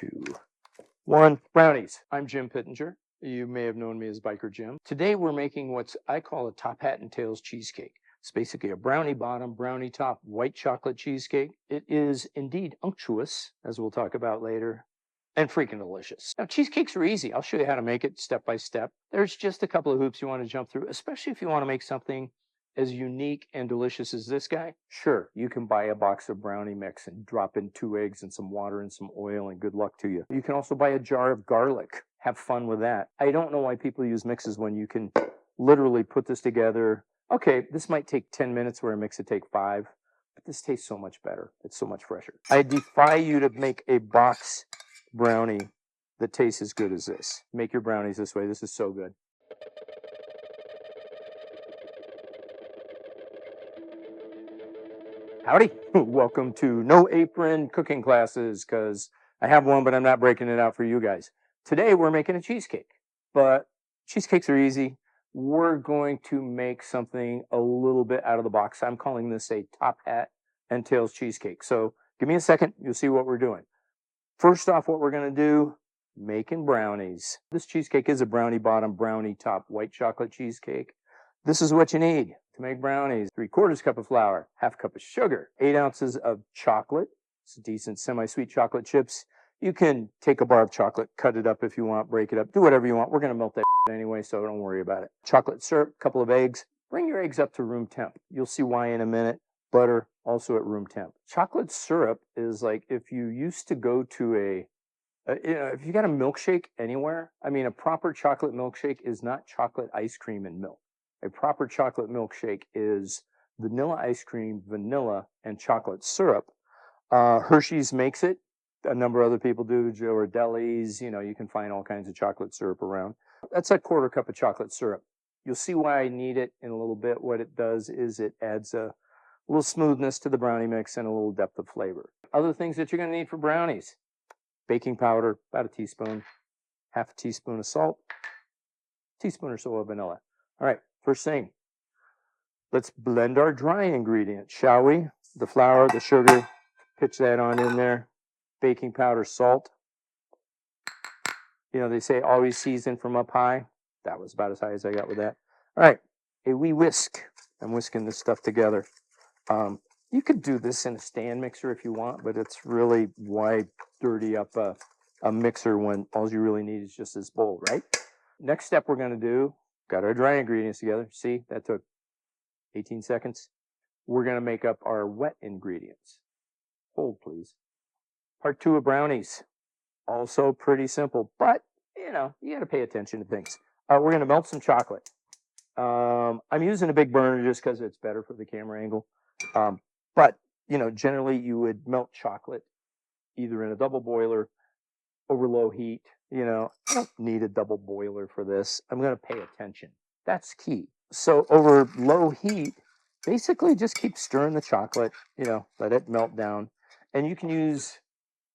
2, 1. Brownies. I'm Jim Pettinger. You may have known me as Biker Jim. Today we're making what I call a top hat and tails cheesecake. It's basically a brownie bottom, brownie top, white chocolate cheesecake. It is indeed unctuous, as we'll talk about later, and freaking delicious. Now, cheesecakes are easy. I'll show you how to make it step by step. There's just a couple of hoops you want to jump through, especially if you want to make something as unique and delicious as this guy. Sure, you can buy a box of brownie mix and drop in 2 eggs and some water and some oil, and good luck to you. You can also buy a jar of garlic. Have fun with that. I don't know why people use mixes when you can literally put this together. Okay, this might take 10 minutes where a mix would take 5, but this tastes so much better. It's so much fresher. I defy you to make a box brownie that tastes as good as this. Make your brownies this way. This is so good. Howdy. Welcome to No Apron Cooking Classes, because I have one, but I'm not breaking it out for you guys. Today we're making a cheesecake, but cheesecakes are easy. We're going to make something a little bit out of the box. I'm calling this a top hat and tails cheesecake. So give me a second. You'll see what we're doing. First off, what we're going to do, making brownies. This cheesecake is a brownie bottom, brownie top, white chocolate cheesecake. This is what you need to make brownies. 3/4 cup of flour, 1/2 cup of sugar, 8 ounces of chocolate. It's decent semi-sweet chocolate chips. You can take a bar of chocolate, cut it up if you want, break it up, do whatever you want. We're going to melt that anyway, so don't worry about it. Chocolate syrup, couple of eggs. Bring your eggs up to room temp. You'll see why in a minute. Butter, also at room temp. Chocolate syrup is like if you used to go to if you got a milkshake anywhere, I mean, a proper chocolate milkshake is not chocolate ice cream and milk. A proper chocolate milkshake is vanilla ice cream, vanilla, and chocolate syrup. Hershey's makes it. A number of other people do. Ghirardelli's, you can find all kinds of chocolate syrup around. That's a 1/4 cup of chocolate syrup. You'll see why I need it in a little bit. What it does is it adds a little smoothness to the brownie mix and a little depth of flavor. Other things that you're going to need for brownies. Baking powder, about a teaspoon. 1/2 teaspoon of salt. Teaspoon or so of vanilla. All right, first thing. Let's blend our dry ingredients, shall we? The flour, the sugar, pitch that on in there. Baking powder, salt. They say always season from up high. That was about as high as I got with that. All right, a wee whisk. I'm whisking this stuff together. You could do this in a stand mixer if you want, but it's really why dirty up a mixer when all you really need is just this bowl, right? Next step we're going to do, got our dry ingredients together. See, that took 18 seconds. We're going to make up our wet ingredients. Hold, please. Part 2 of brownies. Also pretty simple, but, you got to pay attention to things. We're going to melt some chocolate. I'm using a big burner just because it's better for the camera angle. But, generally you would melt chocolate either in a double boiler over low heat. I don't need a double boiler for this. I'm going to pay attention. That's key. So over low heat, basically just keep stirring the chocolate, let it melt down. And you can use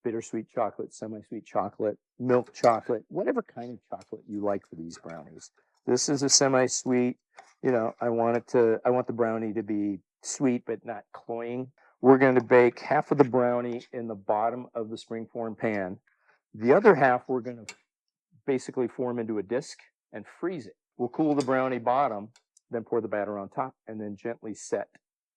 bittersweet chocolate, semi-sweet chocolate, milk chocolate, whatever kind of chocolate you like for these brownies. This is a semi-sweet, I want the brownie to be sweet but not cloying. We're going to bake half of the brownie in the bottom of the springform pan. The other half we're going to basically form into a disc and freeze it. We'll cool the brownie bottom, then pour the batter on top, and then gently set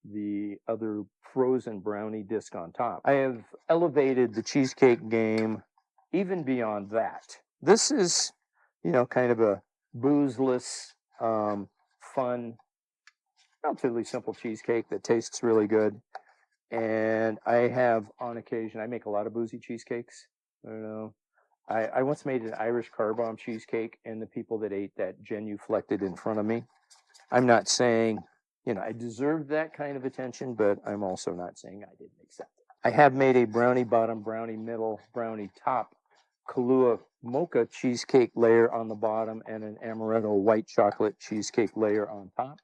the other frozen brownie disc on top. I have elevated the cheesecake game even beyond that. This is, kind of a boozeless, fun, relatively simple cheesecake that tastes really good. And I have, on occasion, I make a lot of boozy cheesecakes. I don't know. I once made an Irish car bomb cheesecake, and the people that ate that genuflected in front of me. I'm not saying, I deserved that kind of attention, but I'm also not saying I didn't accept it. I have made a brownie bottom, brownie middle, brownie top, Kahlua mocha cheesecake layer on the bottom, and an amaretto white chocolate cheesecake layer on top.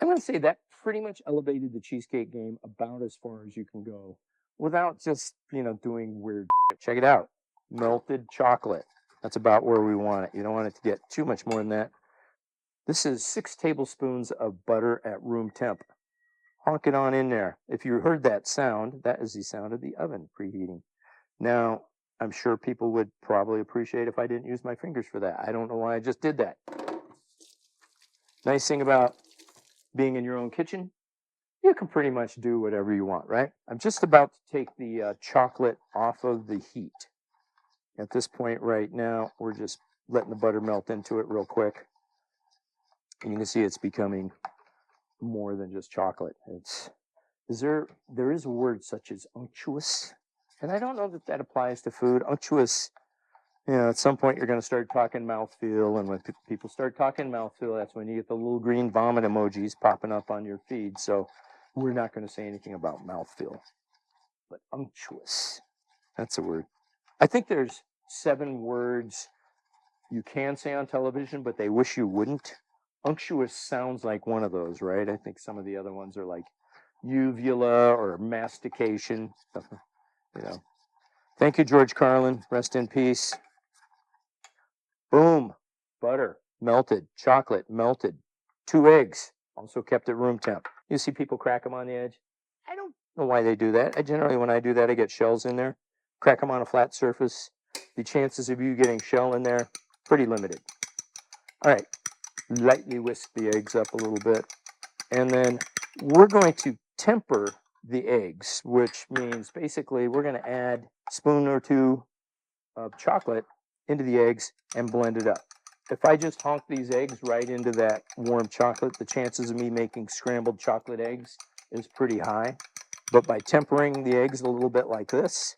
I'm going to say that pretty much elevated the cheesecake game about as far as you can go without just, doing weird shit. Check it out. Melted chocolate. That's about where we want it. You don't want it to get too much more than that. This is 6 tablespoons of butter at room temp. Honk it on in there. If you heard that sound, that is the sound of the oven preheating. Now, I'm sure people would probably appreciate if I didn't use my fingers for that. I don't know why I just did that. Nice thing about being in your own kitchen, you can pretty much do whatever you want, right? I'm just about to take the chocolate off of the heat. At this point right now, we're just letting the butter melt into it real quick. And you can see it's becoming more than just chocolate. There is a word such as unctuous, and I don't know that that applies to food. Unctuous, at some point you're going to start talking mouthfeel, and when people start talking mouthfeel, that's when you get the little green vomit emojis popping up on your feed. So we're not going to say anything about mouthfeel, but unctuous, that's a word. I think there's 7 words you can say on television, but they wish you wouldn't. Unctuous sounds like one of those, right? I think some of the other ones are like uvula or mastication. Thank you, George Carlin. Rest in peace. Boom. Butter melted. Chocolate melted. 2 eggs. Also kept at room temp. You see people crack them on the edge. I don't know why they do that. Generally, when I do that, I get shells in there. Crack them on a flat surface. The chances of you getting shell in there, pretty limited. All right. Lightly whisk the eggs up a little bit. And then we're going to temper the eggs, which means basically we're going to add a spoon or 2 of chocolate into the eggs and blend it up. If I just honk these eggs right into that warm chocolate, the chances of me making scrambled chocolate eggs is pretty high. But by tempering the eggs a little bit like this,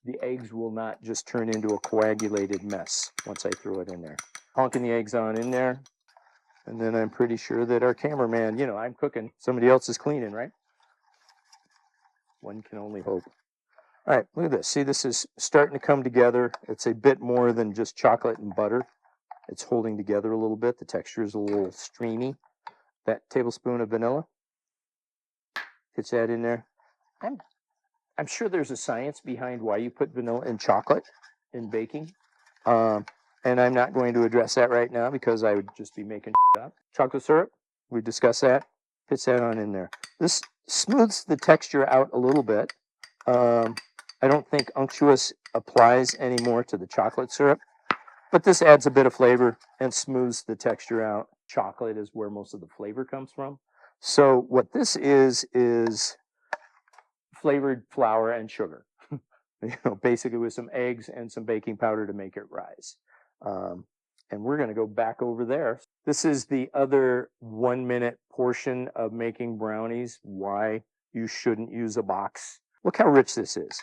the eggs will not just turn into a coagulated mess once I throw it in there. Honking the eggs on in there. And then I'm pretty sure that our cameraman, I'm cooking, somebody else is cleaning, right? One can only hope. All right, look at this. See, this is starting to come together. It's a bit more than just chocolate and butter. It's holding together a little bit. The texture is a little streamy. That tablespoon of vanilla, pitch that in there. I'm sure there's a science behind why you put vanilla in chocolate in baking. And I'm not going to address that right now because I would just be making up. Chocolate syrup, we discussed that. Pitch that on in there. This smooths the texture out a little bit. I don't think unctuous applies anymore to the chocolate syrup, but this adds a bit of flavor and smooths the texture out. Chocolate is where most of the flavor comes from. So what this is flavored flour and sugar. Basically with some eggs and some baking powder to make it rise. And we're going to go back over there. This is the other 1-minute portion of making brownies, why you shouldn't use a box. Look how rich this is.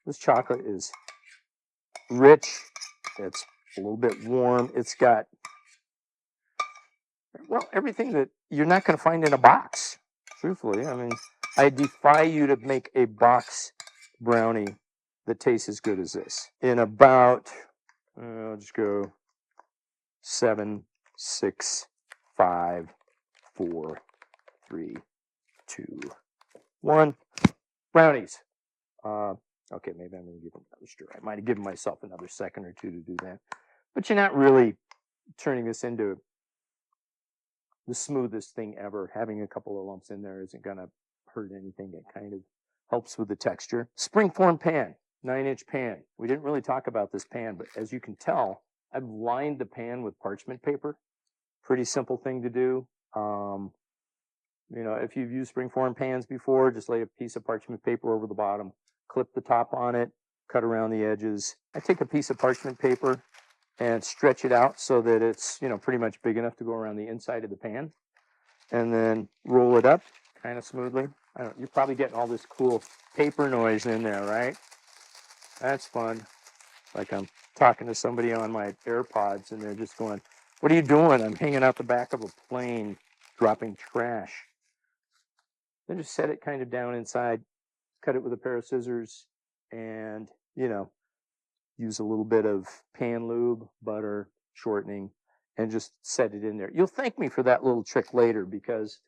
This chocolate is rich. It's a little bit warm. It's got, everything that you're not going to find in a box, truthfully. I mean, I defy you to make a box brownie that tastes as good as this. In about, I'll just go 7, 6, 5, 4, 3, 2, 1. Brownies. Okay, maybe I'm going to give them another stir. I might have given myself another second or 2 to do that. But you're not really turning this into the smoothest thing ever. Having a couple of lumps in there isn't going to hurt anything. It kind of helps with the texture. Springform pan, 9-inch pan. We didn't really talk about this pan, but as you can tell, I've lined the pan with parchment paper. Pretty simple thing to do. If you've used springform pans before, just lay a piece of parchment paper over the bottom, clip the top on it, cut around the edges. I take a piece of parchment paper and stretch it out so that it's, pretty much big enough to go around the inside of the pan, and then roll it up kind of smoothly. You're probably getting all this cool paper noise in there, right? That's fun. Like I'm talking to somebody on my AirPods and they're just going, "What are you doing?" I'm hanging out the back of a plane, dropping trash. Then just set it kind of down inside, cut it with a pair of scissors, and, use a little bit of pan lube, butter, shortening, and just set it in there. You'll thank me for that little trick later because,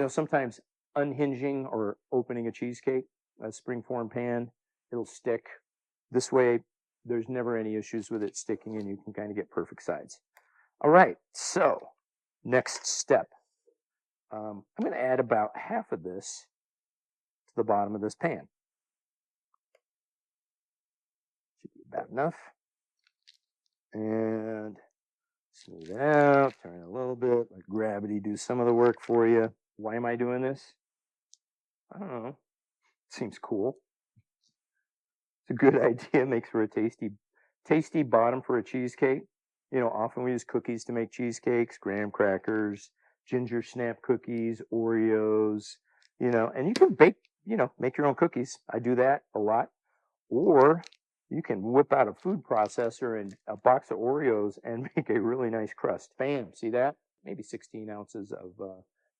sometimes unhinging or opening a cheesecake, a springform pan, it'll stick. This way, there's never any issues with it sticking and you can kind of get perfect sides. All right, so next step. I'm going to add about half of this to the bottom of this pan. About enough. And smooth it out, turn it a little bit, let gravity do some of the work for you. Why am I doing this? I don't know. Seems cool. It's a good idea. Makes for a tasty bottom for a cheesecake. You know, often we use cookies to make cheesecakes, graham crackers, ginger snap cookies, Oreos, you know, and you can bake, you know, make your own cookies. I do that a lot. Or you can whip out a food processor and a box of Oreos and make a really nice crust. Bam, see that? Maybe 16 ounces of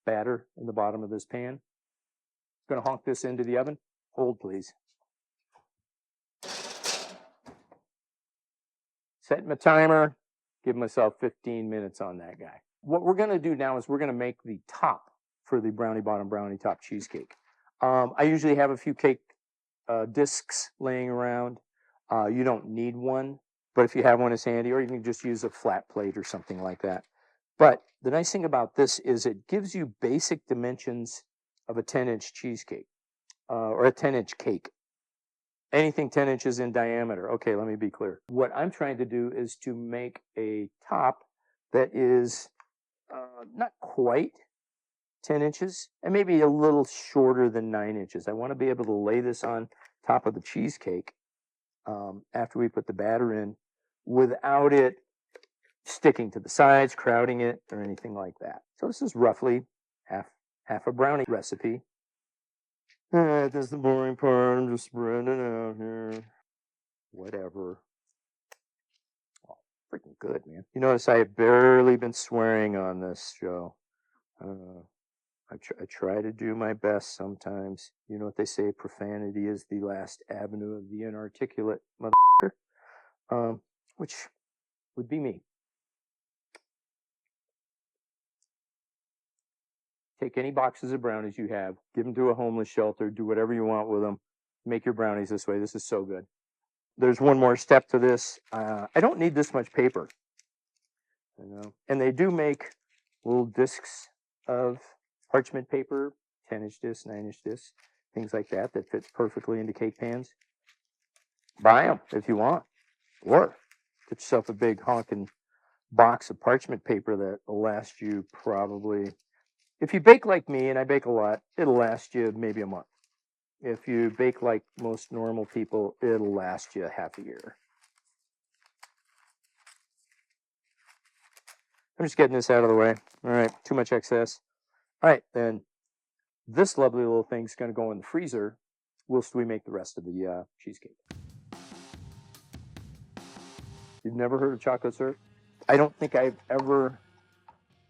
batter in the bottom of this pan. Gonna honk this into the oven. Hold, please. Set my timer, give myself 15 minutes on that guy. What we're gonna do now is we're gonna make the top for the brownie bottom brownie top cheesecake. I usually have a few cake discs laying around. You don't need one, but if you have one, it's handy, or you can just use a flat plate or something like that. But the nice thing about this is it gives you basic dimensions of a 10-inch cheesecake or a 10-inch cake. Anything 10 inches in diameter. Okay, let me be clear. What I'm trying to do is to make a top that is not quite 10 inches and maybe a little shorter than 9 inches. I want to be able to lay this on top of the cheesecake after we put the batter in without it sticking to the sides, crowding it, or anything like that. So this is roughly half a brownie recipe. All right, this is the boring part. I'm just spreading it out here. Whatever. Oh, freaking good, man. You notice I have barely been swearing on this show. I try to do my best sometimes. You know what they say, profanity is the last avenue of the inarticulate, motherfucker. Which would be me. Take any boxes of brownies you have, give them to a homeless shelter, do whatever you want with them. Make your brownies this way. This is so good. There's one more step to this. I don't need this much paper. You know, and they do make little discs of parchment paper, 10-inch discs, 9-inch discs, things like that that fit perfectly into cake pans. Buy them if you want, or get yourself a big honking box of parchment paper that will last you probably, if you bake like me, and I bake a lot, it'll last you maybe a month. If you bake like most normal people, it'll last you half a year. I'm just getting this out of the way. All right, too much excess. All right, then this lovely little thing's going to go in the freezer whilst we make the rest of the cheesecake. You've never heard of chocolate syrup? I don't think I've ever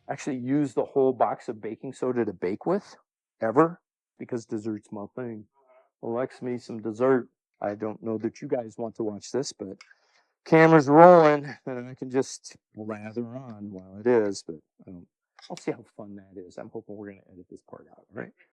actually used the whole box of baking soda to bake with, ever, because dessert's my thing. Alex me some dessert. I don't know that you guys want to watch this, but camera's rolling, and I can just lather on while it is, but I'll see how fun that is. I'm hoping we're going to edit this part out, all right?